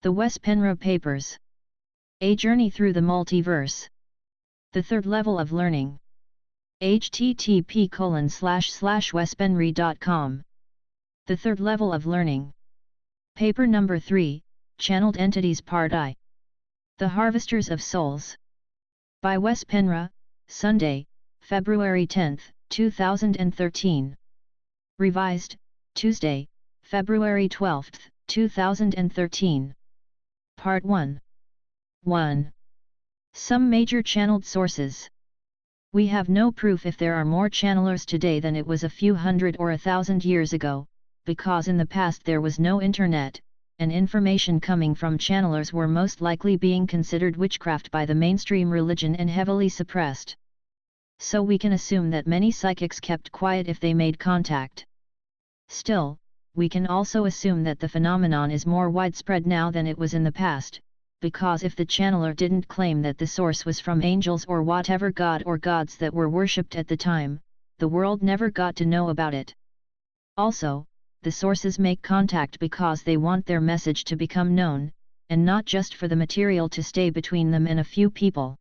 The Wes Penre Papers. A Journey Through the Multiverse. The Third Level of Learning. http://wespenre.com. The Third Level of Learning. Paper number 3, Channeled Entities Part I. The Harvesters of Souls. By Wes Penre, Sunday, February 10, 2013. Revised, Tuesday, February 12, 2013. Part 1. 1. Some major channeled sources. We have no proof if there are more channelers today than it was a few hundred or 1,000 years ago, because in the past there was no internet, and information coming from channelers were most likely being considered witchcraft by the mainstream religion and heavily suppressed. So we can assume that many psychics kept quiet if they made contact. Still, we can also assume that the phenomenon is more widespread now than it was in the past, because if the channeler didn't claim that the source was from angels or whatever god or gods that were worshipped at the time, the world never got to know about it. Also, the sources make contact because they want their message to become known, and not just for the material to stay between them and a few people.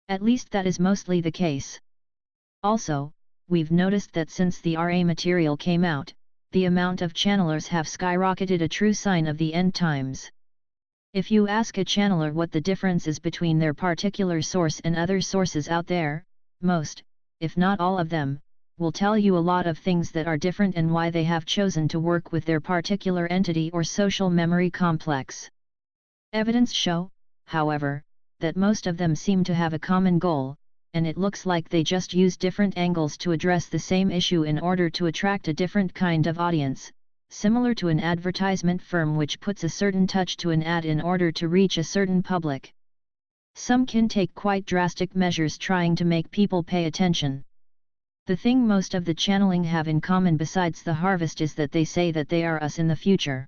At least that is mostly the case. Also, we've noticed that since the RA material came out, the amount of channelers have skyrocketed, a true sign of the end times. If you ask a channeler what the difference is between their particular source and other sources out there, most, if not all of them, will tell you a lot of things that are different and why they have chosen to work with their particular entity or social memory complex. Evidence show, however, that most of them seem to have a common goal, and it looks like they just use different angles to address the same issue in order to attract a different kind of audience, similar to an advertisement firm which puts a certain touch to an ad in order to reach a certain public. Some can take quite drastic measures trying to make people pay attention. The thing most of the channeling have in common besides the harvest is that they say that they are us in the future.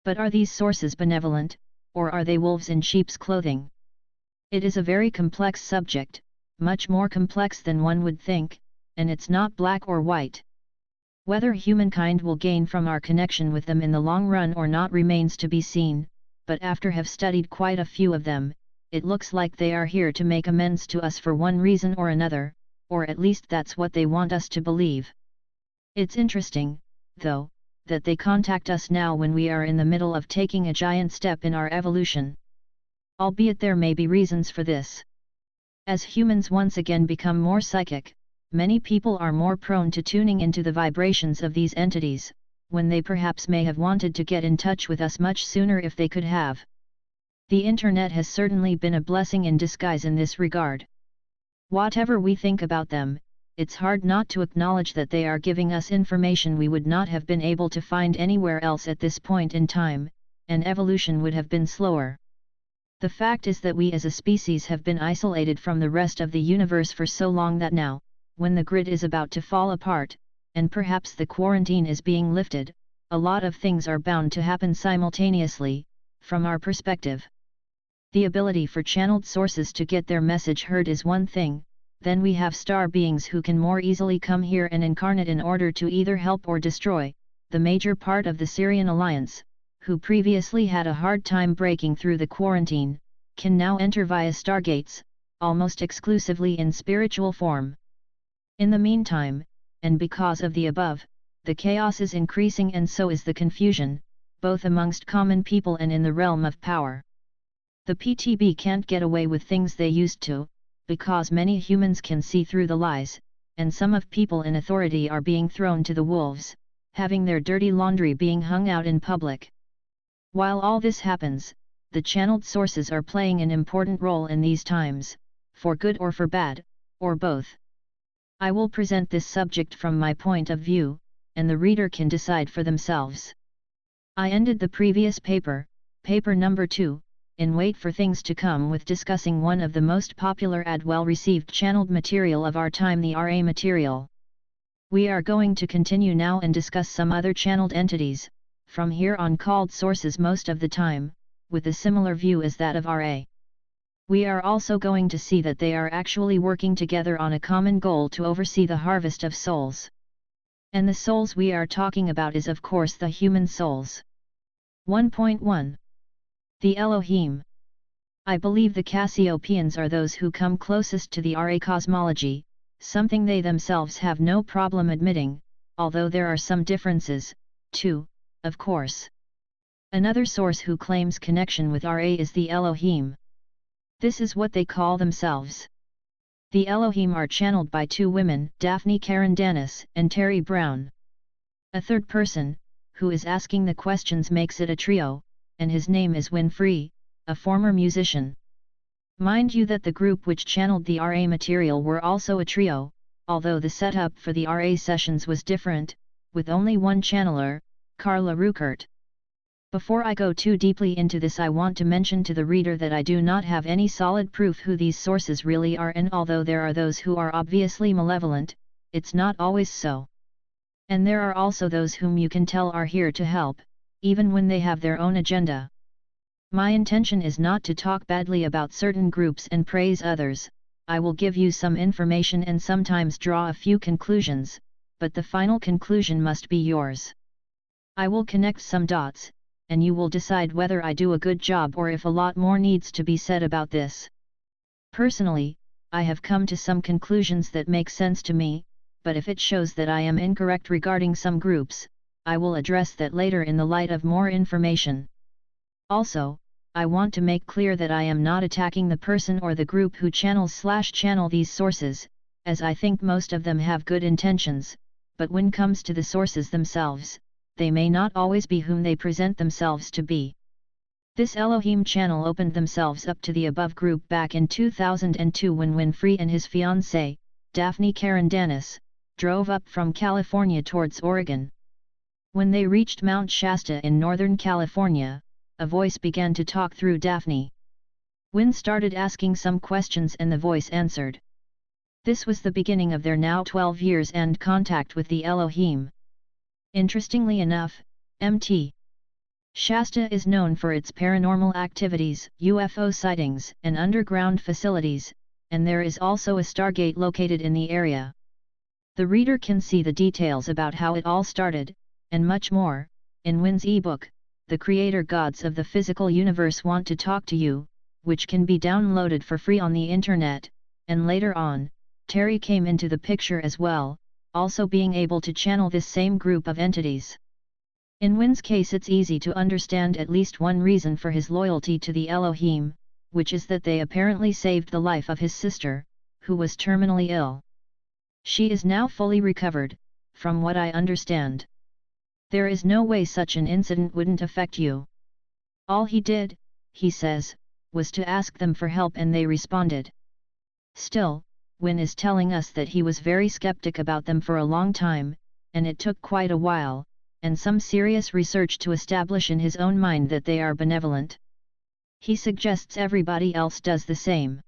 But are these sources benevolent, or are they wolves in sheep's clothing? It is a very complex subject, much more complex than one would think, and it's not black or white. Whether humankind will gain from our connection with them in the long run or not remains to be seen, but after have studied quite a few of them, it looks like they are here to make amends to us for one reason or another, or at least that's what they want us to believe. It's interesting, though, that they contact us now when we are in the middle of taking a giant step in our evolution. Albeit there may be reasons for this. As humans once again become more psychic, many people are more prone to tuning into the vibrations of these entities, when they perhaps may have wanted to get in touch with us much sooner if they could have. The internet has certainly been a blessing in disguise in this regard. Whatever we think about them, it's hard not to acknowledge that they are giving us information we would not have been able to find anywhere else at this point in time, and evolution would have been slower. The fact is that we as a species have been isolated from the rest of the universe for so long that now, when the grid is about to fall apart, and perhaps the quarantine is being lifted, a lot of things are bound to happen simultaneously, from our perspective. The ability for channeled sources to get their message heard is one thing, then we have star beings who can more easily come here and incarnate in order to either help or destroy, the major part of the Syrian alliance, who previously had a hard time breaking through the quarantine, can now enter via stargates, almost exclusively in spiritual form. In the meantime, and because of the above, the chaos is increasing and so is the confusion, both amongst common people and in the realm of power. The PTB can't get away with things they used to, because many humans can see through the lies, and some of people in authority are being thrown to the wolves, having their dirty laundry being hung out in public. While all this happens, the channeled sources are playing an important role in these times, for good or for bad, or both. I will present this subject from my point of view, and the reader can decide for themselves. I ended the previous paper, paper number 2, in Wait for Things to Come with discussing one of the most popular and well-received channeled material of our time, the RA material. We are going to continue now and discuss some other channeled entities, from here on called sources most of the time, with a similar view as that of RA. We are also going to see that they are actually working together on a common goal to oversee the harvest of souls. And the souls we are talking about is of course the human souls. 1.1. The Elohim. I believe the Cassiopeans are those who come closest to the Ra cosmology, something they themselves have no problem admitting, although there are some differences, too, of course. Another source who claims connection with Ra is the Elohim. This is what they call themselves. The Elohim are channeled by two women, Daphne Karandanis and Terry Brown. A third person, who is asking the questions, makes it a trio, and his name is Winfrey, a former musician. Mind you that the group which channeled the RA material were also a trio, although the setup for the RA sessions was different, with only one channeler, Carla Ruckert. Before I go too deeply into this, I want to mention to the reader that I do not have any solid proof who these sources really are, and although there are those who are obviously malevolent, it's not always so. And there are also those whom you can tell are here to help, even when they have their own agenda. My intention is not to talk badly about certain groups and praise others. I will give you some information and sometimes draw a few conclusions, but the final conclusion must be yours. I will connect some dots, and you will decide whether I do a good job or if a lot more needs to be said about this. Personally, I have come to some conclusions that make sense to me, but if it shows that I am incorrect regarding some groups, I will address that later in the light of more information. Also, I want to make clear that I am not attacking the person or the group who channel these sources, as I think most of them have good intentions, but when comes to the sources themselves, they may not always be whom they present themselves to be. This Elohim channel opened themselves up to the above group back in 2002 when Winfrey and his fiancée, Daphne Karandanis, drove up from California towards Oregon. When they reached Mount Shasta in Northern California, a voice began to talk through Daphne. Win started asking some questions and the voice answered. This was the beginning of their now 12 years and contact with the Elohim. Interestingly enough, Mt. Shasta is known for its paranormal activities, UFO sightings, and underground facilities, and there is also a Stargate located in the area. The reader can see the details about how it all started, and much more, in Win's ebook, The Creator Gods of the Physical Universe Want to Talk to You, which can be downloaded for free on the internet, and later on, Terry came into the picture as well, also being able to channel this same group of entities. In Win's case, it's easy to understand at least one reason for his loyalty to the Elohim, which is that they apparently saved the life of his sister, who was terminally ill. She is now fully recovered, from what I understand. There is no way such an incident wouldn't affect you. All he did, he says, was to ask them for help and they responded. Still, Win is telling us that he was very skeptic about them for a long time, and it took quite a while, and some serious research to establish in his own mind that they are benevolent. He suggests everybody else does the same.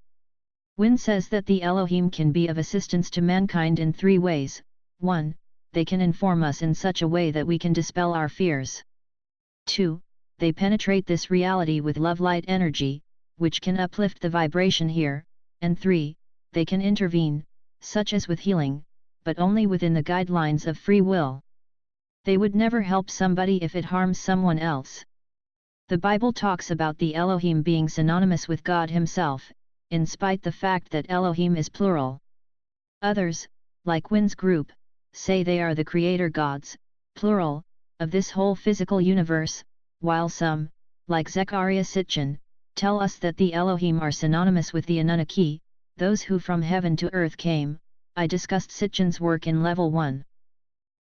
Win says that the Elohim can be of assistance to mankind in 3 ways. 1. They can inform us in such a way that we can dispel our fears. 2. They penetrate this reality with love-light energy, which can uplift the vibration here, and 3. They can intervene, such as with healing, but only within the guidelines of free will. They would never help somebody if it harms someone else. The Bible talks about the Elohim being synonymous with God himself, in spite the fact that Elohim is plural. Others, like Win's group, say they are the creator gods, plural, of this whole physical universe, while some, like Zecharia Sitchin, tell us that the Elohim are synonymous with the Anunnaki, those who from heaven to earth came. I discussed Sitchin's work in Level 1.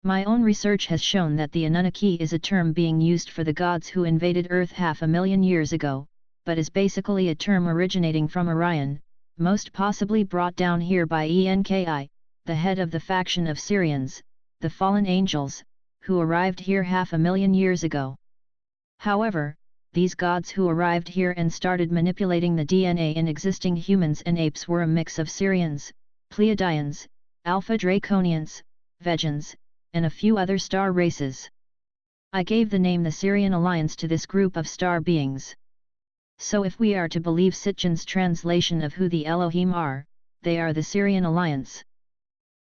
My own research has shown that the Anunnaki is a term being used for the gods who invaded Earth 500,000 years ago, but is basically a term originating from Orion, most possibly brought down here by Enki, the head of the faction of Syrians, the fallen angels, who arrived here 500,000 years ago. However, these gods who arrived here and started manipulating the DNA in existing humans and apes were a mix of Syrians, Pleiadians, Alpha Draconians, Vegans, and a few other star races. I gave the name the Syrian Alliance to this group of star beings. So if we are to believe Sitchin's translation of who the Elohim are, they are the Syrian Alliance.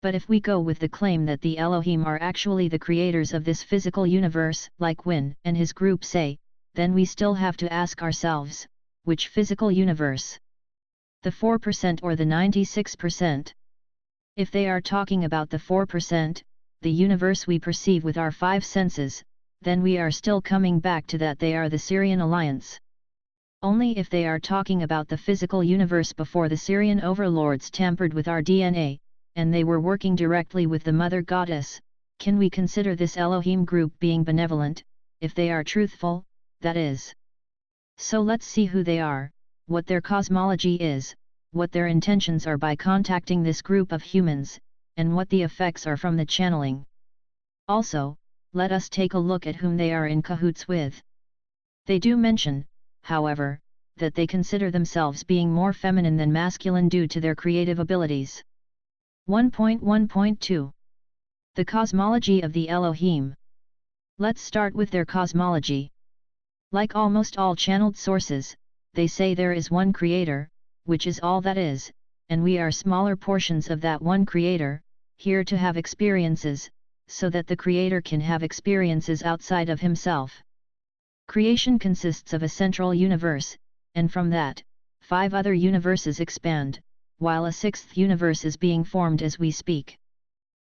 But if we go with the claim that the Elohim are actually the creators of this physical universe, like Win and his group say, then we still have to ask ourselves, which physical universe? The 4% or the 96%? If they are talking about the 4%, the universe we perceive with our five senses, then we are still coming back to that they are the Syrian alliance. Only if they are talking about the physical universe before the Syrian overlords tampered with our DNA, and they were working directly with the Mother Goddess, can we consider this Elohim group being benevolent, if they are truthful, that is. So let's see who they are, what their cosmology is, what their intentions are by contacting this group of humans, and what the effects are from the channeling. Also, let us take a look at whom they are in cahoots with. They do mention, however, that they consider themselves being more feminine than masculine due to their creative abilities. 1.1.2 The cosmology of the Elohim. Let's start with their cosmology. Like almost all channeled sources, they say there is one creator, which is all that is, and we are smaller portions of that one creator, here to have experiences, so that the creator can have experiences outside of himself. Creation consists of a central universe, and from that, 5 other universes expand, while a 6th universe is being formed as we speak.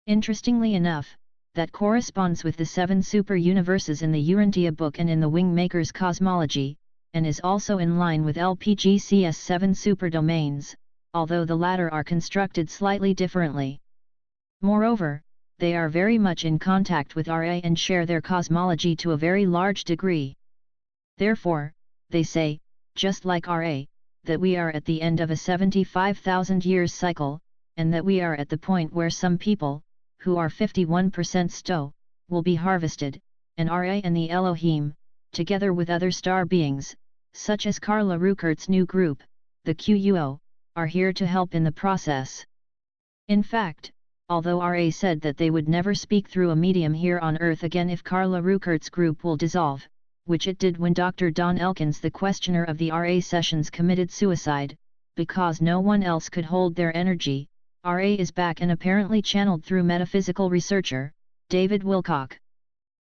Interestingly enough, that corresponds with the 7 super-universes in the Urantia book and in the Wingmaker's cosmology, and is also in line with LPGC's 7 superdomains, although the latter are constructed slightly differently. Moreover, they are very much in contact with RA and share their cosmology to a very large degree. Therefore, they say, just like RA, that we are at the end of a 75,000 years cycle, and that we are at the point where some people, who are 51% Sto, will be harvested, and RA and the Elohim, together with other star beings, such as Carla Ruckert's new group, the QUO, are here to help in the process. In fact, although RA said that they would never speak through a medium here on Earth again if Carla Ruckert's group will dissolve, which it did when Dr. Don Elkins, the questioner of the RA sessions, committed suicide, because no one else could hold their energy, RA is back and apparently channeled through metaphysical researcher, David Wilcock.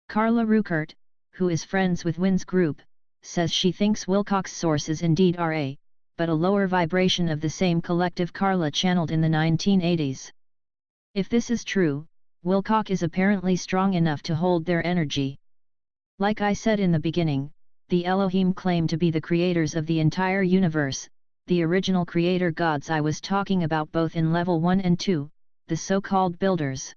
Carla Ruckert, who is friends with Wynn's group, says she thinks Wilcock's source is indeed RA, but a lower vibration of the same collective Carla channeled in the 1980s. If this is true, Wilcock is apparently strong enough to hold their energy. Like I said in the beginning, the Elohim claim to be the creators of the entire universe, the original creator gods I was talking about both in level 1 and 2, the so-called builders.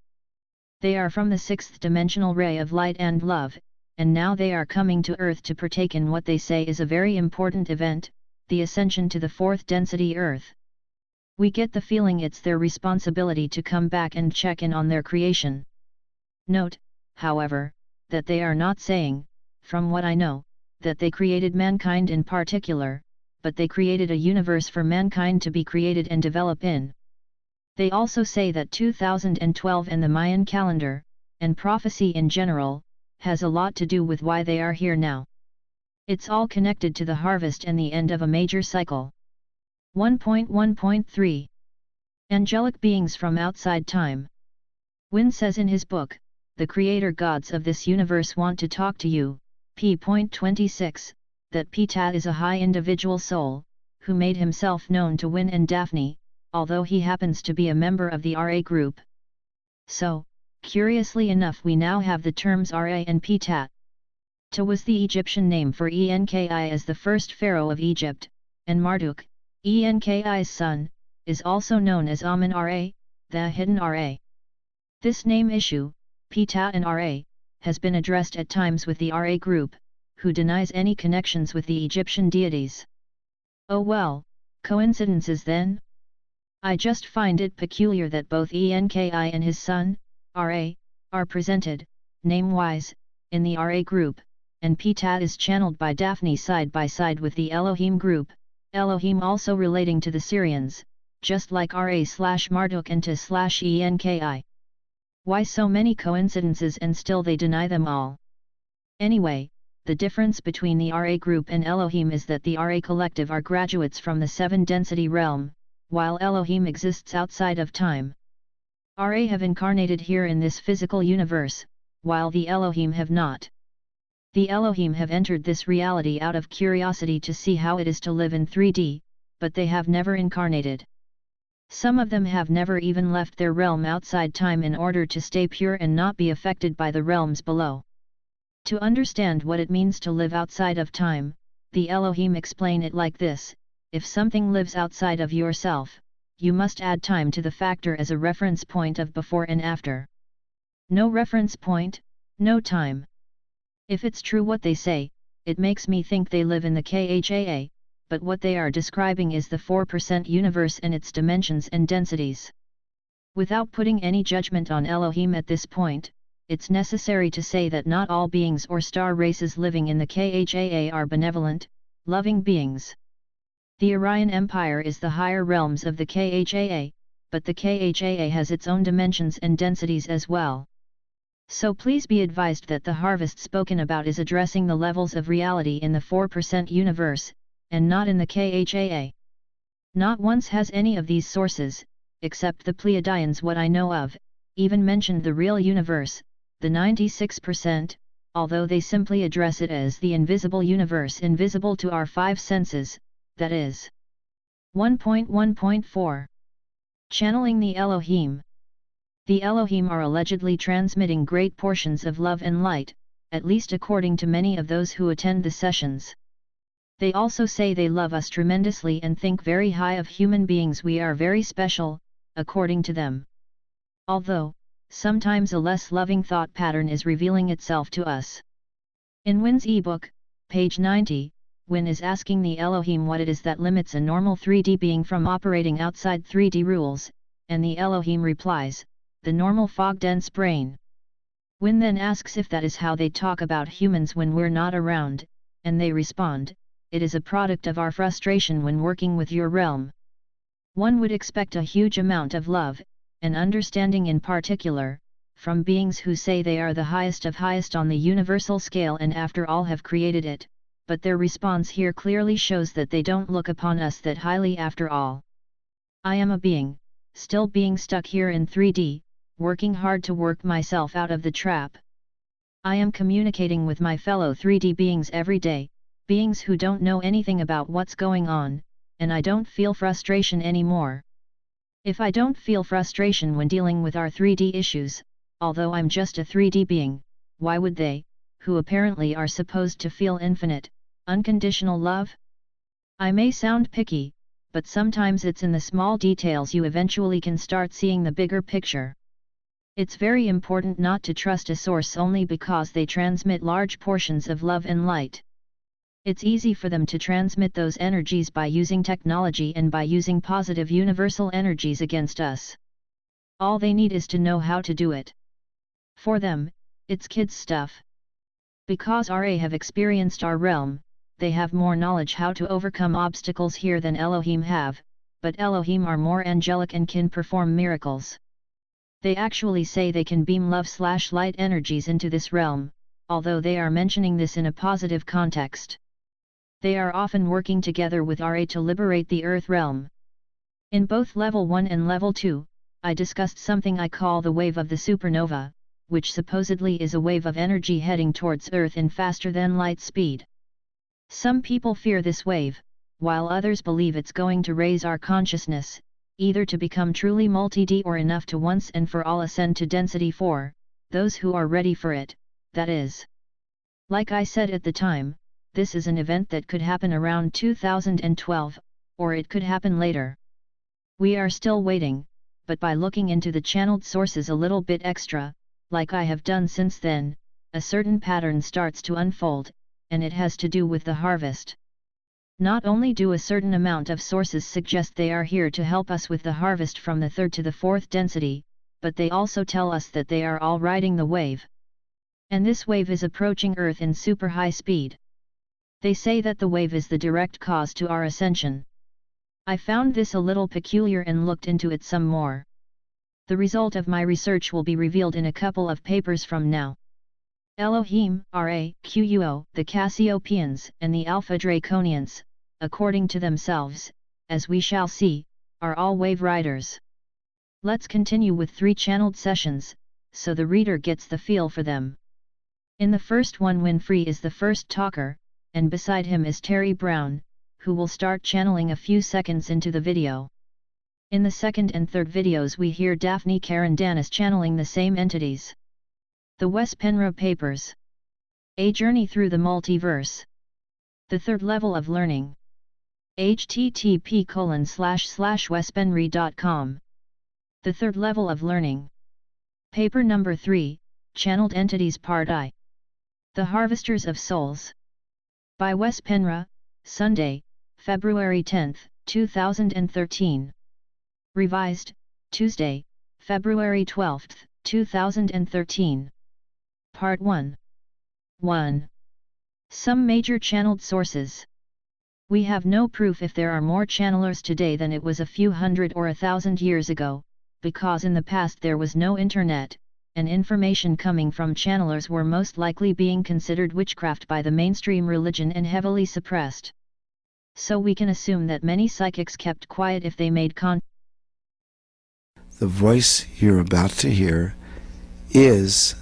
They are from the 6th dimensional ray of light and love, and now they are coming to Earth to partake in what they say is a very important event, the ascension to the 4th density Earth. We get the feeling it's their responsibility to come back and check in on their creation. Note, however, that they are not saying, from what I know, that they created mankind in particular, but they created a universe for mankind to be created and develop in. They also say that 2012 and the Mayan calendar, and prophecy in general, has a lot to do with why they are here now. It's all connected to the harvest and the end of a major cycle. 1.1.3 Angelic beings from outside time. Wynn says in his book, The Creator Gods of this universe want to talk to you, p.26, that Ptah is a high individual soul, who made himself known to Wynn and Daphne, although he happens to be a member of the RA group. So, curiously enough, we now have the terms RA and Ptah. Ta was the Egyptian name for Enki as the first pharaoh of Egypt, and Marduk, Enki's son, is also known as Amun Ra, the hidden Ra. This name issue, Ptah and Ra, has been addressed at times with the RA group, who denies any connections with the Egyptian deities. Oh well, coincidences then? I just find it peculiar that both Enki and his son, Ra, are presented, name-wise, in the RA group, and Ptah is channeled by Daphne side by side with the Elohim group, Elohim also relating to the Syrians, just like Ra/Marduk and Ta/Enki. Why so many coincidences and still they deny them all? Anyway, the difference between the RA group and Elohim is that the RA collective are graduates from the 7-density realm, while Elohim exists outside of time. RA have incarnated here in this physical universe, while the Elohim have not. The Elohim have entered this reality out of curiosity to see how it is to live in 3D, but they have never incarnated. Some of them have never even left their realm outside time in order to stay pure and not be affected by the realms below. To understand what it means to live outside of time, the Elohim explain it like this: if something lives outside of yourself, you must add time to the factor as a reference point of before and after. No reference point, no time. If it's true what they say, it makes me think they live in the KHAA, but what they are describing is the 4% universe and its dimensions and densities. Without putting any judgment on Elohim at this point, it's necessary to say that not all beings or star races living in the KHAA are benevolent, loving beings. The Orion Empire is the higher realms of the KHAA, but the KHAA has its own dimensions and densities as well. So please be advised that the harvest spoken about is addressing the levels of reality in the 4% universe, and not in the KHAA. Not once has any of these sources, except the Pleiadians what I know of, even mentioned the real universe, the 96%, although they simply address it as the invisible universe invisible to our five senses, that is. 1.1.4. Channeling the Elohim. The Elohim are allegedly transmitting great portions of love and light, at least according to many of those who attend the sessions. They also say they love us tremendously and think very high of human beings. We are very special, according to them. Although, sometimes a less loving thought pattern is revealing itself to us. In Win's ebook, page 90, Win is asking the Elohim what it is that limits a normal 3D being from operating outside 3D rules, and the Elohim replies, the normal fog-dense brain. Win then asks if that is how they talk about humans when we're not around, and they respond, it is a product of our frustration when working with your realm. One would expect a huge amount of love, and understanding in particular, from beings who say they are the highest of highest on the universal scale and after all have created it, but their response here clearly shows that they don't look upon us that highly after all. I am a being, still being stuck here in 3D, working hard to work myself out of the trap. I am communicating with my fellow 3D beings every day, beings who don't know anything about what's going on, and I don't feel frustration anymore. If I don't feel frustration when dealing with our 3D issues, although I'm just a 3D being, why would they, who apparently are supposed to feel infinite, unconditional love? I may sound picky, but sometimes it's in the small details you eventually can start seeing the bigger picture. It's very important not to trust a source only because they transmit large portions of love and light. It's easy for them to transmit those energies by using technology and by using positive universal energies against us. All they need is to know how to do it. For them, it's kids' stuff. Because RA have experienced our realm, they have more knowledge how to overcome obstacles here than Elohim have, but Elohim are more angelic and can perform miracles. They actually say they can beam love/light energies into this realm, although they are mentioning this in a positive context. They are often working together with RA to liberate the Earth realm. In both Level 1 and Level 2, I discussed something I call the wave of the supernova, which supposedly is a wave of energy heading towards Earth in faster than light speed. Some people fear this wave, while others believe it's going to raise our consciousness, either to become truly multi-D or enough to once and for all ascend to density 4, those who are ready for it, that is. Like I said at the time, this is an event that could happen around 2012, or it could happen later. We are still waiting, but by looking into the channeled sources a little bit extra, like I have done since then, a certain pattern starts to unfold, and it has to do with the harvest. Not only do a certain amount of sources suggest they are here to help us with the harvest from the 3rd to the 4th density, but they also tell us that they are all riding the wave. And this wave is approaching Earth in super high speed. They say that the wave is the direct cause to our ascension. I found this a little peculiar and looked into it some more. The result of my research will be revealed in a couple of papers from now. Elohim, Ra-Quo, the Cassiopeans and the Alpha Draconians, according to themselves, as we shall see, are all wave riders. Let's continue with 3 channeled sessions, so the reader gets the feel for them. In the first one, Winfrey is the first talker, and beside him is Terry Brown, who will start channeling a few seconds into the video. In the second and third videos we hear Daphne Karen Danis channeling the same entities. The Wes Penre Papers. A Journey Through the Multiverse. The third level of learning. http://wespenre.com. The third level of learning. Paper number 3, Channeled Entities Part I. The Harvesters of Souls. By Wes Penre, Sunday, February 10, 2013. Revised, Tuesday, February 12, 2013. Part 1. 1. Some major channeled sources. We have no proof if there are more channelers today than it was a few hundred or 1,000 years ago, because in the past there was no internet, and information coming from channelers were most likely being considered witchcraft by the mainstream religion and heavily suppressed. So we can assume that many psychics kept quiet if they made The voice you're about to hear is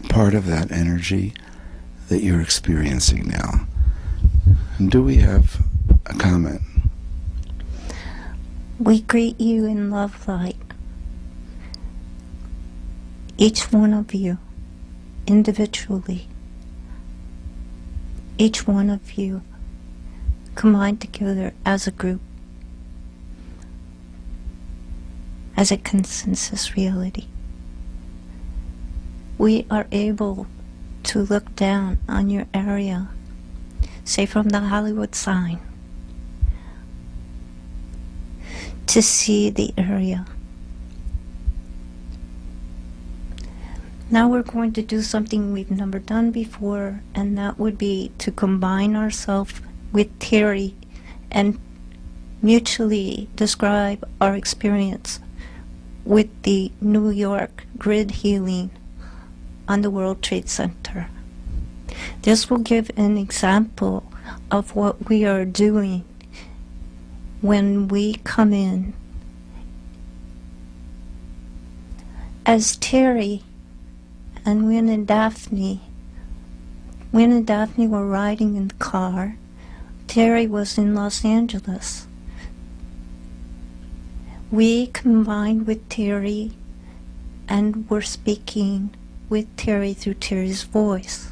part of that energy that you're experiencing now. And do we have a comment? We greet you in love light. Each one of you, individually. Each one of you combined together as a group, as a consensus reality. We are able to look down on your area, say from the Hollywood sign, to see the area. Now we're going to do something we've never done before, and that would be to combine ourselves with Terry and mutually describe our experience with the New York grid healing on the World Trade Center. This will give an example of what we are doing when we come in. As Terry and Wynn and Daphne were riding in the car, Terry was in Los Angeles. We combined with Terry and were speaking with Terry through Terry's voice.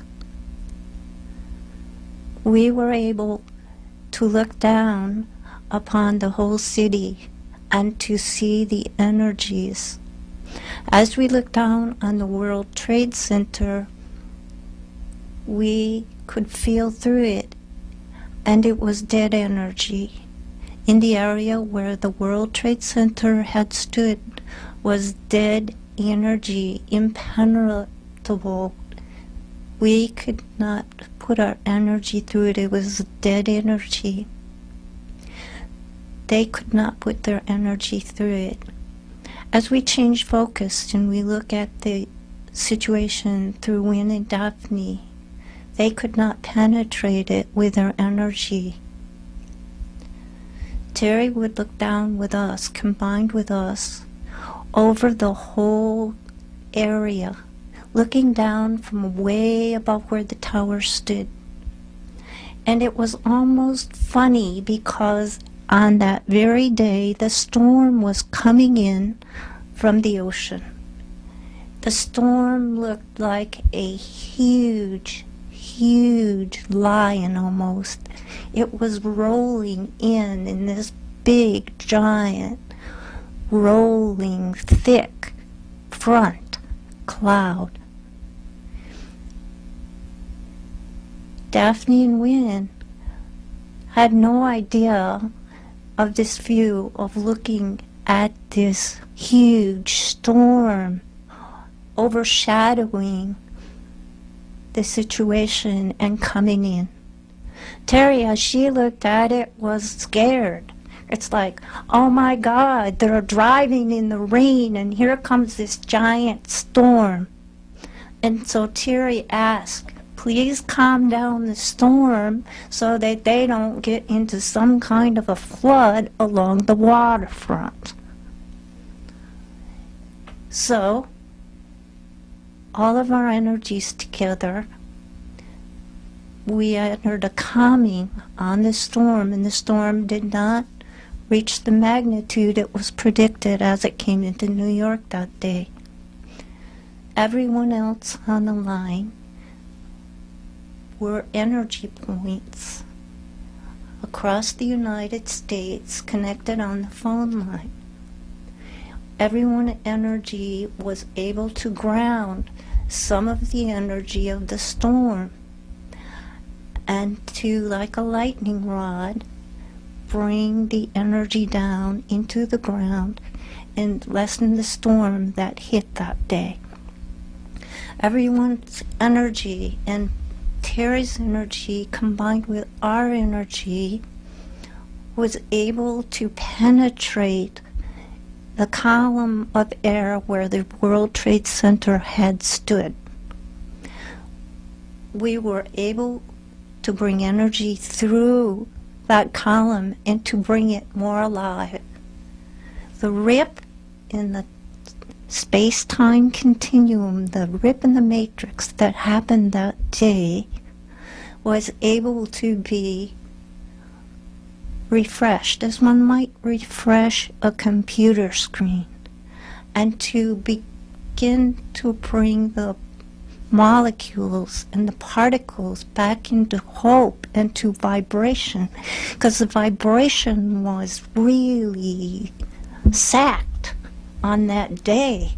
We were able to look down upon the whole city and to see the energies. As we looked down on the World Trade Center, we could feel through it, and it was dead energy. In the area where the World Trade Center had stood was dead energy, impenetrable. We could not put our energy through it. It was dead energy. They could not put their energy through it. As we change focus and we look at the situation through Wynn and Daphne, they could not penetrate it with their energy. Terry would look down with us, combined with us, over the whole area, looking down from way above where the tower stood. And it was almost funny because on that very day the storm was coming in from the ocean. The storm looked like a huge lion almost. It was rolling in this big, giant, rolling, thick front cloud. Daphne and Wynn had no idea of this view of looking at this huge storm overshadowing the situation and coming in. Terry, as she looked at it, was scared. It's like, oh my God, they're driving in the rain and here comes this giant storm. And so Terry asked, please calm down the storm so that they don't get into some kind of a flood along the waterfront. So all of our energies together. We entered a calming on the storm, and the storm did not reach the magnitude it was predicted as it came into New York that day. Everyone else on the line were energy points across the United States connected on the phone line. Everyone's energy was able to ground some of the energy of the storm and to, like a lightning rod, bring the energy down into the ground and lessen the storm that hit that day. Everyone's energy and Terry's energy combined with our energy was able to penetrate the column of air where the World Trade Center had stood. We were able to bring energy through that column and to bring it more alive. The rip in the space-time continuum, the rip in the matrix that happened that day was able to be refreshed, as one might refresh a computer screen, and to begin to bring the molecules and the particles back into hope and to vibration, because the vibration was really sacked on that day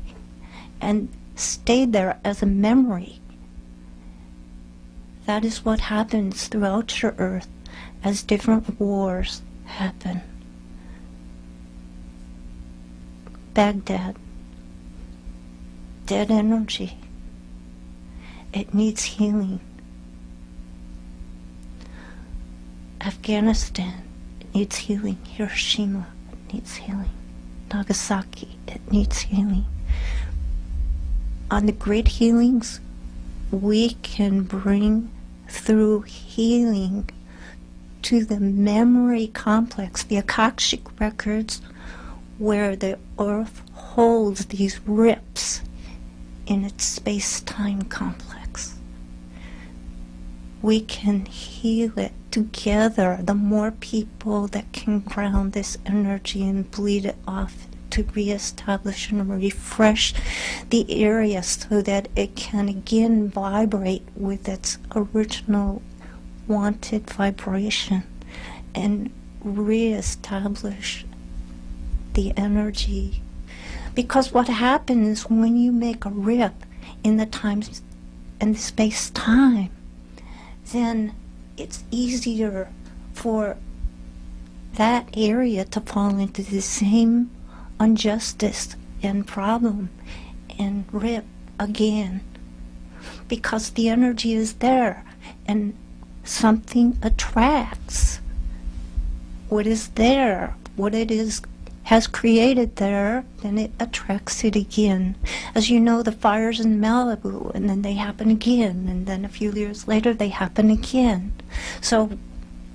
and stayed there as a memory. That is what happens throughout your earth as different wars happen. Baghdad, dead energy. It needs healing. Afghanistan, it needs healing. Hiroshima, it needs healing. Nagasaki, it needs healing. On the great healings, we can bring through healing to the memory complex, the Akashic records, where the earth holds these rips in its space-time complex. We can heal it together. The more people that can ground this energy and bleed it off to reestablish and refresh the area so that it can again vibrate with its original wanted vibration and reestablish the energy. Because what happens when you make a rip in the times and the space-time, then it's easier for that area to fall into the same injustice and problem and rip again, because the energy is there and something attracts what is there, what it is has created there, then it attracts it again. As you know, the fires in Malibu, and then they happen again, and then a few years later they happen again. So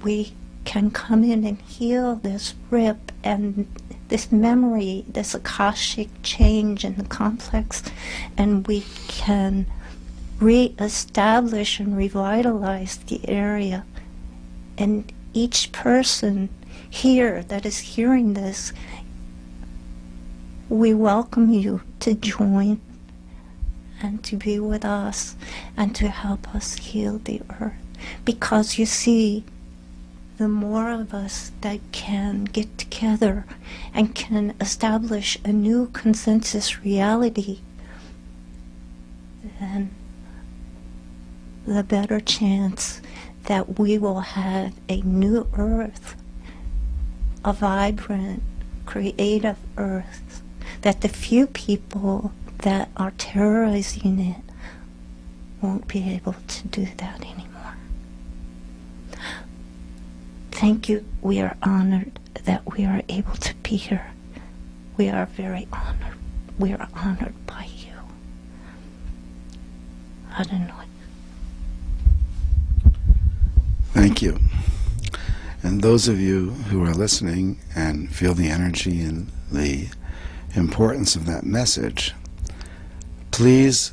we can come in and heal this rip and this memory, this Akashic change in the complex, and we can re-establish and revitalize the area. And each person here that is hearing this, we welcome you to join and to be with us and to help us heal the earth. Because you see, the more of us that can get together and can establish a new consensus reality, then the better chance that we will have a new earth, a vibrant, creative earth, that the few people that are terrorizing it won't be able to do that anymore. Thank you. We are honored that we are able to be here. We are very honored. We are honored by you. Adonai. Thank you. And those of you who are listening and feel the energy and the importance of that message, please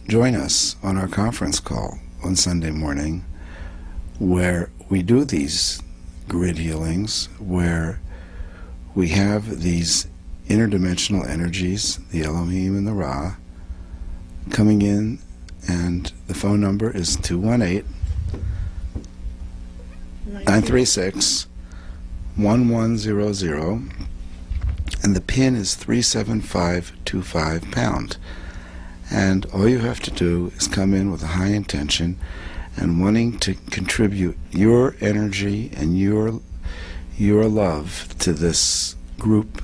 join us on our conference call on Sunday morning, where we do these grid healings, where we have these interdimensional energies, the Elohim and the Ra, coming in, and the phone number is 218-936-1100, and the pin is 37525 pound. And all you have to do is come in with a high intention and wanting to contribute your energy and your love to this group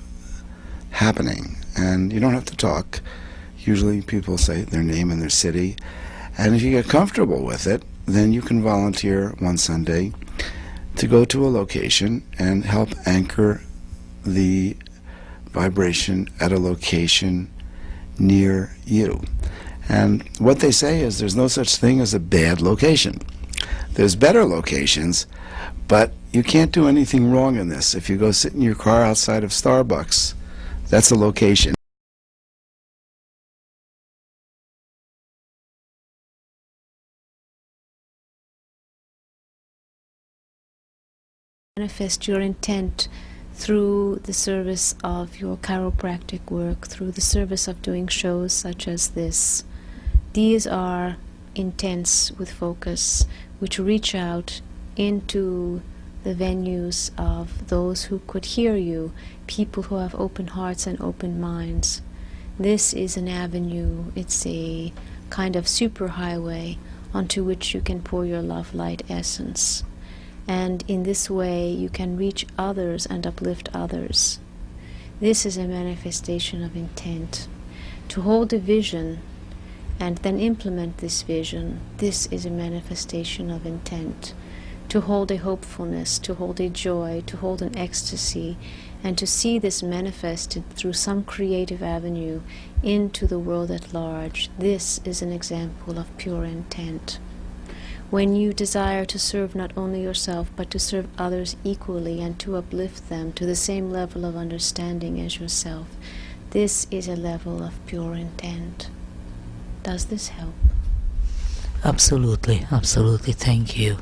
happening. And you don't have to talk. Usually people say their name and their city. And if you get comfortable with it, then you can volunteer one Sunday to go to a location and help anchor the vibration at a location near you. And what they say is there's no such thing as a bad location. There's better locations, but you can't do anything wrong in this. If you go sit in your car outside of Starbucks, that's a location. Manifest your intent through the service of your chiropractic work, through the service of doing shows such as this. These are intents with focus, which reach out into the venues of those who could hear you, people who have open hearts and open minds. This is an avenue, it's a kind of superhighway onto which you can pour your love light essence. And in this way you can reach others and uplift others. This is a manifestation of intent. To hold a vision and then implement this vision, this is a manifestation of intent. To hold a hopefulness, to hold a joy, to hold an ecstasy, and to see this manifested through some creative avenue into the world at large, this is an example of pure intent. When you desire to serve not only yourself, but to serve others equally and to uplift them to the same level of understanding as yourself, this is a level of pure intent. Does this help? Absolutely, absolutely. Thank you.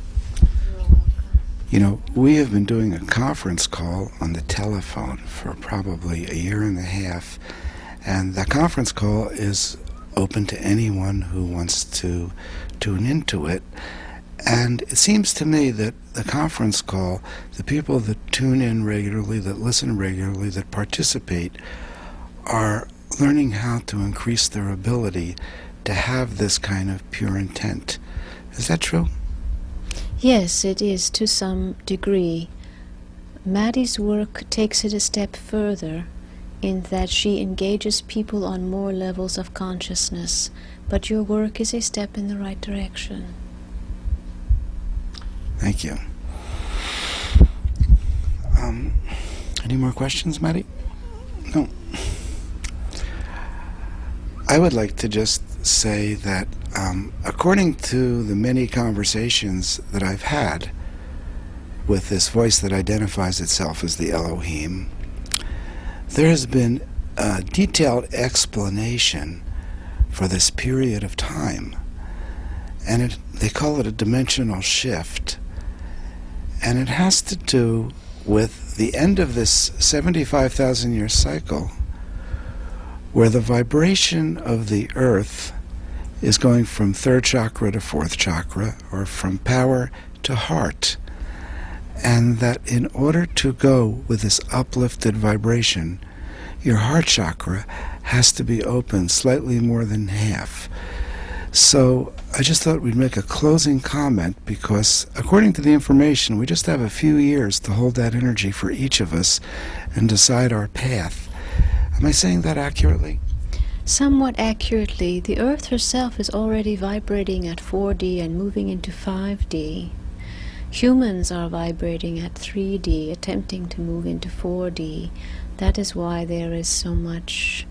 You know, we have been doing a conference call on the telephone for probably a year and a half, and that conference call is open to anyone who wants to tune into it. And it seems to me that the conference call, the people that tune in regularly, that listen regularly, that participate, are learning how to increase their ability to have this kind of pure intent. Is that true? Yes, it is to some degree. Maddie's work takes it a step further in that she engages people on more levels of consciousness, but your work is a step in the right direction. Thank you. Any more questions, Maddie? No. I would like to just say that according to the many conversations that I've had with this voice that identifies itself as the Elohim, there has been a detailed explanation for this period of time. And they call it a dimensional shift. And it has to do with the end of this 75,000-year cycle, where the vibration of the earth is going from third chakra to fourth chakra, or from power to heart. And that in order to go with this uplifted vibration, your heart chakra has to be open slightly more than half. So I just thought we'd make a closing comment, because according to the information, we just have a few years to hold that energy for each of us and decide our path. Am I saying that accurately? Somewhat accurately. The Earth herself is already vibrating at 4D and moving into 5D. Humans are vibrating at 3D, attempting to move into 4D. That is why there is so much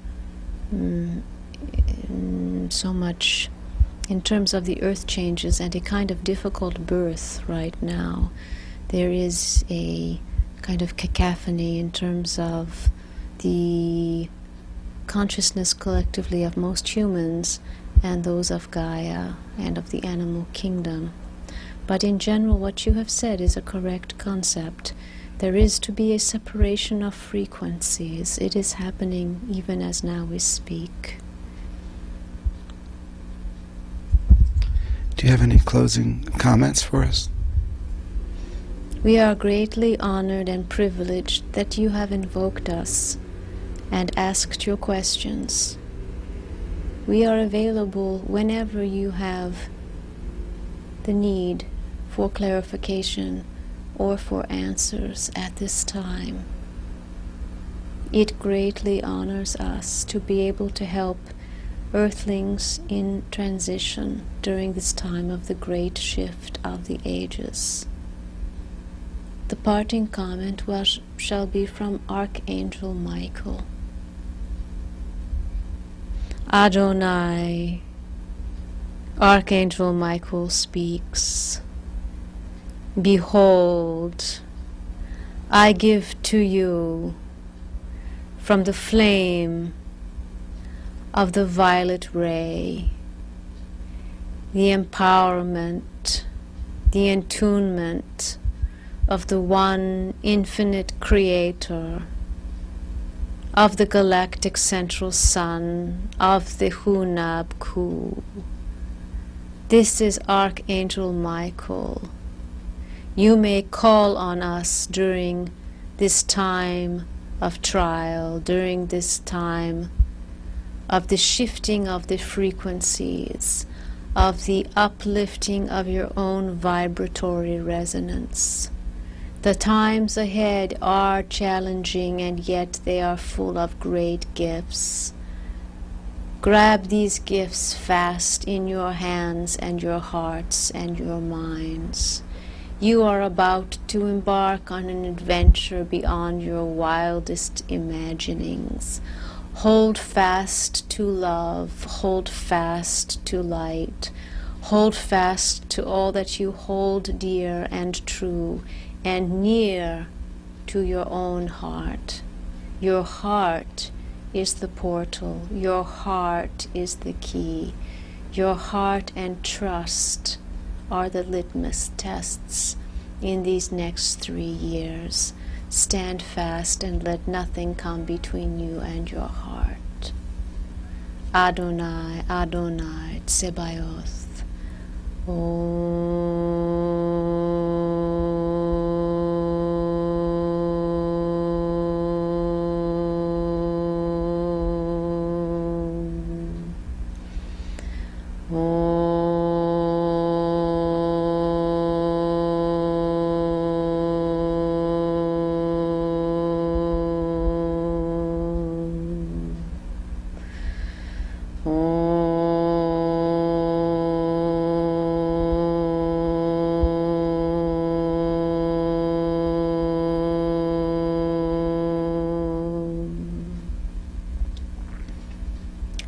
in terms of the earth changes and a kind of difficult birth right now. There is a kind of cacophony in terms of the consciousness collectively of most humans and those of Gaia and of the animal kingdom. But in general, what you have said is a correct concept. There is to be a separation of frequencies. It is happening even as now we speak. Do you have any closing comments for us? We are greatly honored and privileged that you have invoked us and asked your questions. We are available whenever you have the need for clarification or for answers at this time. It greatly honors us to be able to help Earthlings in transition during this time of the great shift of the ages. The parting comment shall be from Archangel Michael. Adonai, Archangel Michael speaks. Behold, I give to you from the flame of the violet ray the empowerment, the attunement of the one infinite creator, of the galactic central sun, of the Hunab-Ku. This is Archangel Michael. You may call on us during this time of trial, during this time of the shifting of the frequencies, of the uplifting of your own vibratory resonance. The times ahead are challenging, and yet they are full of great gifts. Grab these gifts fast in your hands and your hearts and your minds. You are about to embark on an adventure beyond your wildest imaginings. Hold fast to love, hold fast to light, hold fast to all that you hold dear and true and near to your own heart. Your heart is the portal, your heart is the key. Your heart and trust are the litmus tests in these next 3 years. Stand fast and let nothing come between you and your heart. Adonai, Adonai, Tsebaoth.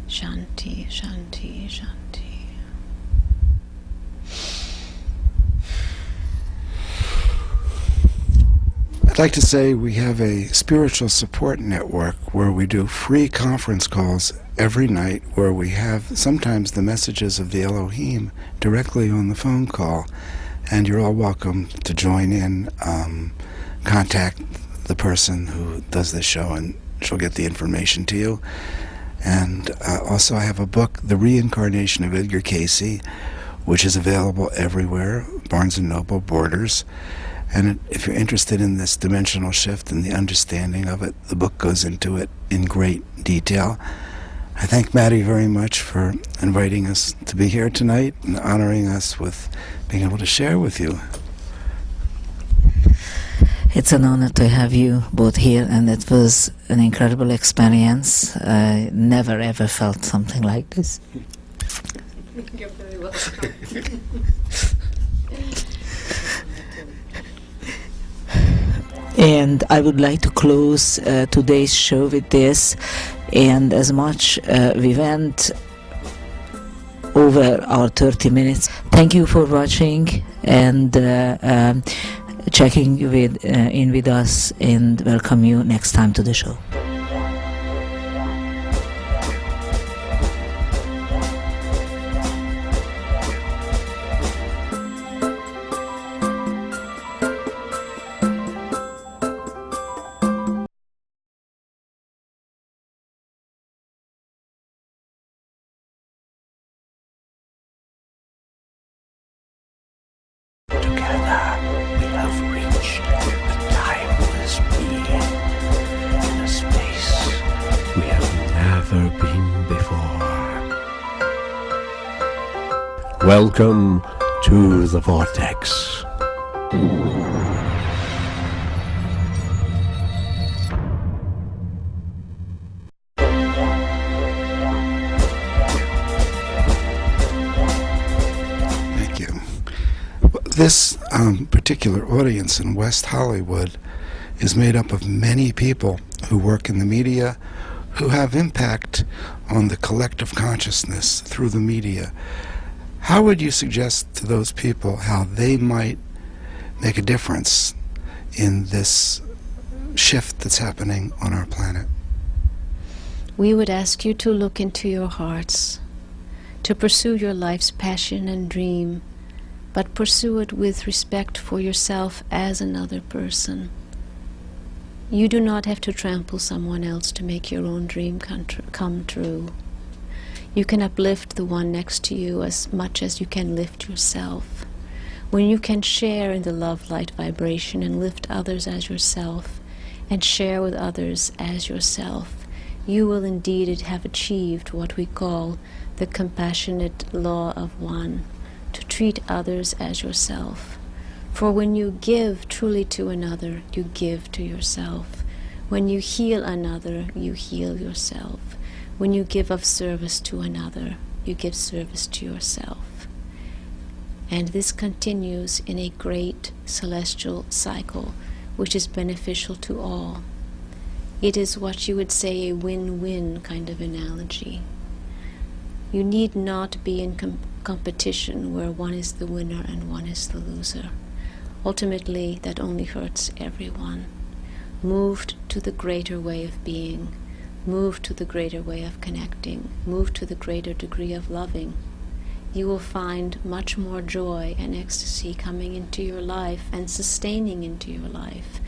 Shanti, Shanti, Shanti. I'd like to say we have a spiritual support network where we do free conference calls every night, where we have sometimes the messages of the Elohim directly on the phone call. And you're all welcome to join in, contact the person who does the show, and she'll get the information to you. And also I have a book, The Reincarnation of Edgar Cayce, which is available everywhere, Barnes & Noble, Borders. And if you're interested in this dimensional shift and the understanding of it, the book goes into it in great detail. I thank Maddie very much for inviting us to be here tonight and honoring us with being able to share with you. It's an honor to have you both here, and it was an incredible experience. I never ever felt something like this. You're very welcome. And I would like to close today's show with this. And as much we went over our 30 minutes. Thank you for watching and checking in with us, and welcome you next time to the show. Welcome to the Vortex. Thank you. This particular audience in West Hollywood is made up of many people who work in the media, who have impact on the collective consciousness through the media. How would you suggest to those people how they might make a difference in this shift that's happening on our planet? We would ask you to look into your hearts, to pursue your life's passion and dream, but pursue it with respect for yourself as another person. You do not have to trample someone else to make your own dream come true. You can uplift the one next to you as much as you can lift yourself. When you can share in the love light vibration and lift others as yourself, and share with others as yourself, you will indeed have achieved what we call the compassionate law of one, to treat others as yourself. For when you give truly to another, you give to yourself. When you heal another, you heal yourself. When you give of service to another, you give service to yourself. And this continues in a great celestial cycle, which is beneficial to all. It is what you would say a win-win kind of analogy. You need not be in competition where one is the winner and one is the loser. Ultimately, that only hurts everyone. Move to the greater way of being. Move to the greater way of connecting. Move to the greater degree of loving. You will find much more joy and ecstasy coming into your life and sustaining into your life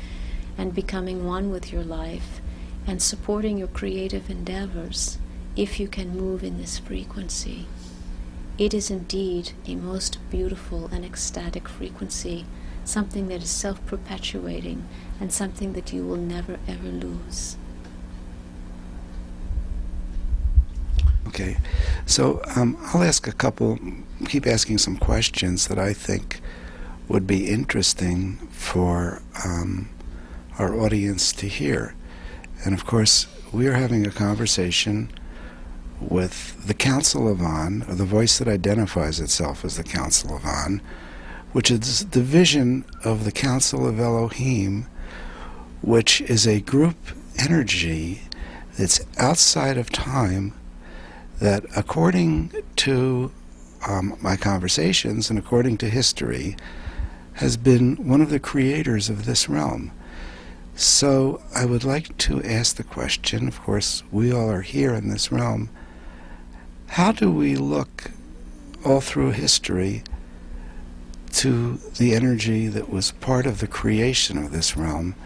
and becoming one with your life and supporting your creative endeavors if you can move in this frequency. It is indeed a most beautiful and ecstatic frequency, something that is self-perpetuating and something that you will never ever lose. Okay, so I'll ask keep asking some questions that I think would be interesting for our audience to hear. And of course, we are having a conversation with the Council of On, or the voice that identifies itself as the Council of On, which is the division of the Council of Elohim, which is a group energy that's outside of time, that according to my conversations and according to history, has been one of the creators of this realm. So I would like to ask the question, of course, we all are here in this realm, how do we look all through history to the energy that was part of the creation of this realm,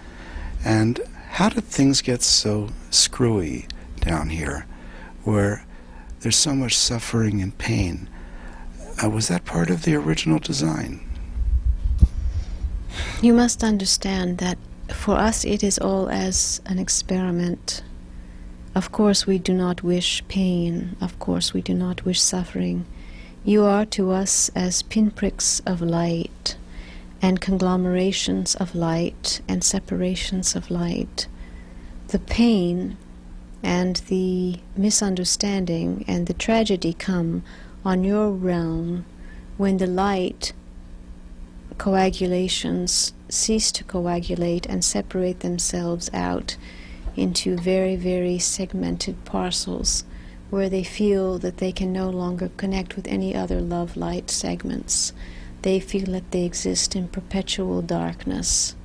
and how did things get so screwy down here, where there's so much suffering and pain? Was that part of the original design? You must understand that for us it is all as an experiment. Of course we do not wish pain. Of course we do not wish suffering. You are to us as pinpricks of light and conglomerations of light and separations of light. The pain and the misunderstanding and the tragedy come on your realm when the light coagulations cease to coagulate and separate themselves out into very, very segmented parcels where they feel that they can no longer connect with any other love light segments. They feel that they exist in perpetual darkness.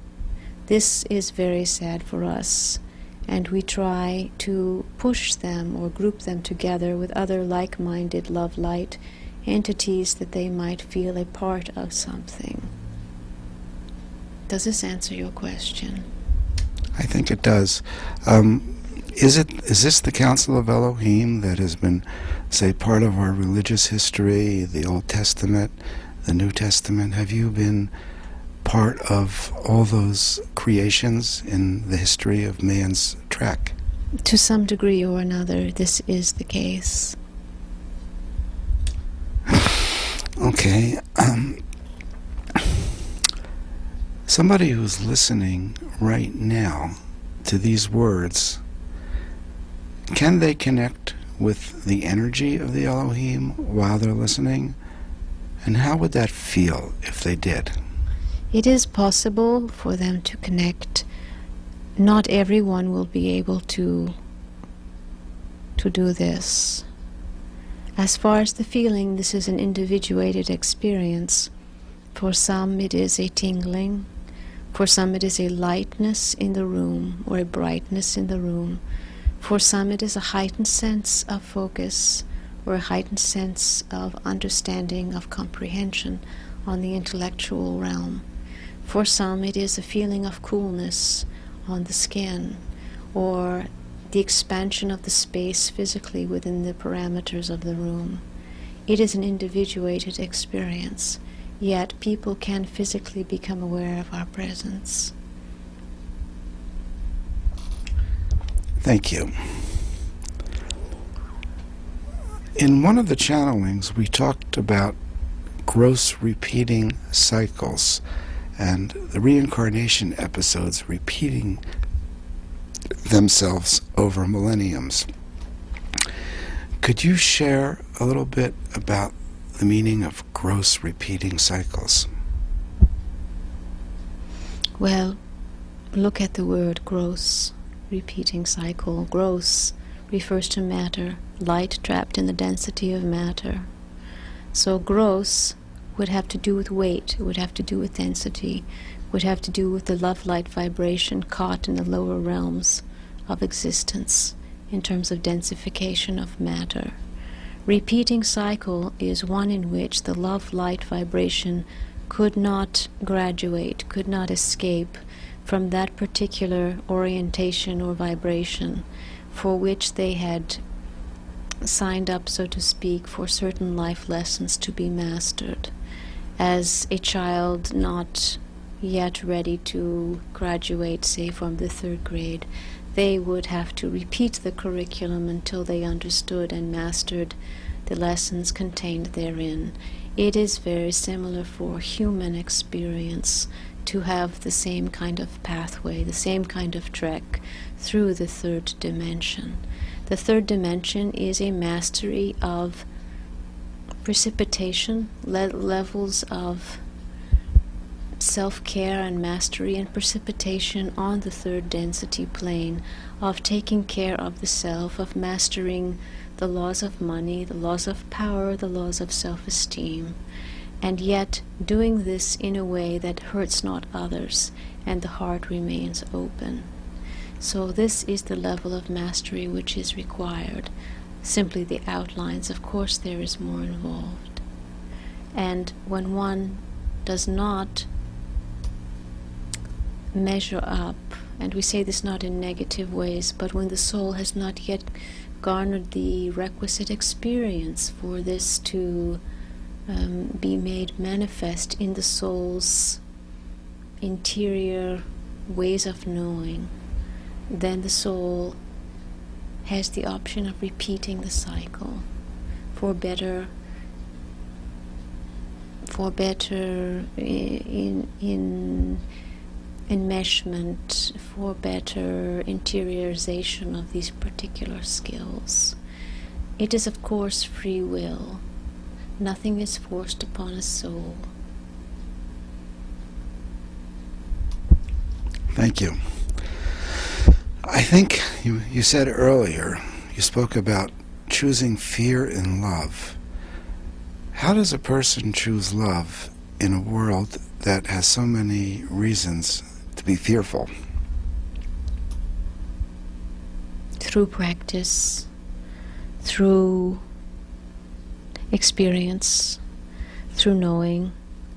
This is very sad for us, and we try to push them or group them together with other like-minded love light entities that they might feel a part of something. Does this answer your question? I think it does. Is this the Council of Elohim that has been, say, part of our religious history, the Old Testament, the New Testament? Have you been part of all those creations in the history of man's trek? To some degree or another, this is the case. Okay. Somebody who's listening right now to these words, can they connect with the energy of the Elohim while they're listening? And how would that feel if they did? It is possible for them to connect. Not everyone will be able to do this. As far as the feeling, this is an individuated experience. For some it is a tingling, for some it is a lightness in the room or a brightness in the room. For some it is a heightened sense of focus or a heightened sense of understanding, of comprehension on the intellectual realm. For some it is a feeling of coolness on the skin, or the expansion of the space physically within the parameters of the room. It is an individuated experience, yet people can physically become aware of our presence. Thank you. In one of the channelings, we talked about gross repeating cycles and the reincarnation episodes repeating themselves over millenniums. Could you share a little bit about the meaning of gross repeating cycles? Well, look at the word gross repeating cycle. Gross refers to matter, light trapped in the density of matter. So gross would have to do with weight, it would have to do with density, would have to do with the love-light vibration caught in the lower realms of existence in terms of densification of matter. Repeating cycle is one in which the love-light vibration could not graduate, could not escape from that particular orientation or vibration for which they had signed up, so to speak, for certain life lessons to be mastered. As a child not yet ready to graduate, say, from the 3rd grade, they would have to repeat the curriculum until they understood and mastered the lessons contained therein. It is very similar for human experience to have the same kind of pathway, the same kind of trek through the 3rd dimension. The 3rd dimension is a mastery of precipitation, levels of self-care and mastery and precipitation on the 3rd density plane, of taking care of the self, of mastering the laws of money, the laws of power, the laws of self-esteem, and yet doing this in a way that hurts not others and the heart remains open. So this is the level of mastery which is required. Simply the outlines. Of course there is more involved. And when one does not measure up, and we say this not in negative ways, but when the soul has not yet garnered the requisite experience for this to be made manifest in the soul's interior ways of knowing, then the soul has the option of repeating the cycle for better enmeshment, for better interiorization of these particular skills. It is, of course, free will. Nothing is forced upon a soul. Thank you. I think you said earlier, you spoke about choosing fear in love. How does a person choose love in a world that has so many reasons to be fearful? Through practice, through experience, through knowing,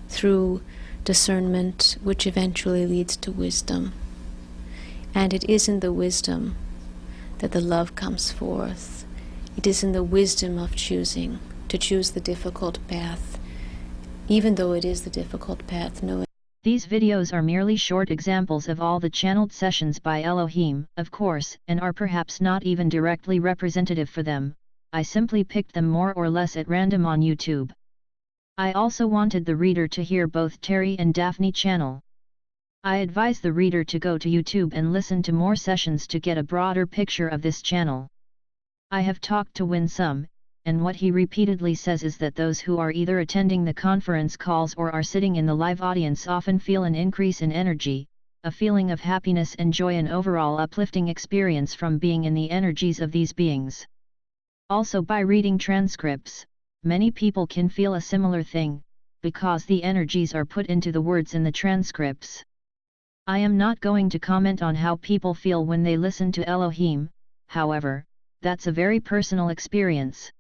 through discernment, which eventually leads to wisdom. And it is in the wisdom that the love comes forth. It is in the wisdom of choosing, to choose the difficult path, even though it is the difficult path, knowing. These videos are merely short examples of all the channeled sessions by Elohim, of course, and are perhaps not even directly representative for them. I simply picked them more or less at random on YouTube. I also wanted the reader to hear both Terry and Daphne channel. I advise the reader to go to YouTube and listen to more sessions to get a broader picture of this channel. I have talked to Winsome, and what he repeatedly says is that those who are either attending the conference calls or are sitting in the live audience often feel an increase in energy, a feeling of happiness and joy, and overall uplifting experience from being in the energies of these beings. Also, by reading transcripts, many people can feel a similar thing, because the energies are put into the words in the transcripts. I am not going to comment on how people feel when they listen to Elohim, however, that's a very personal experience.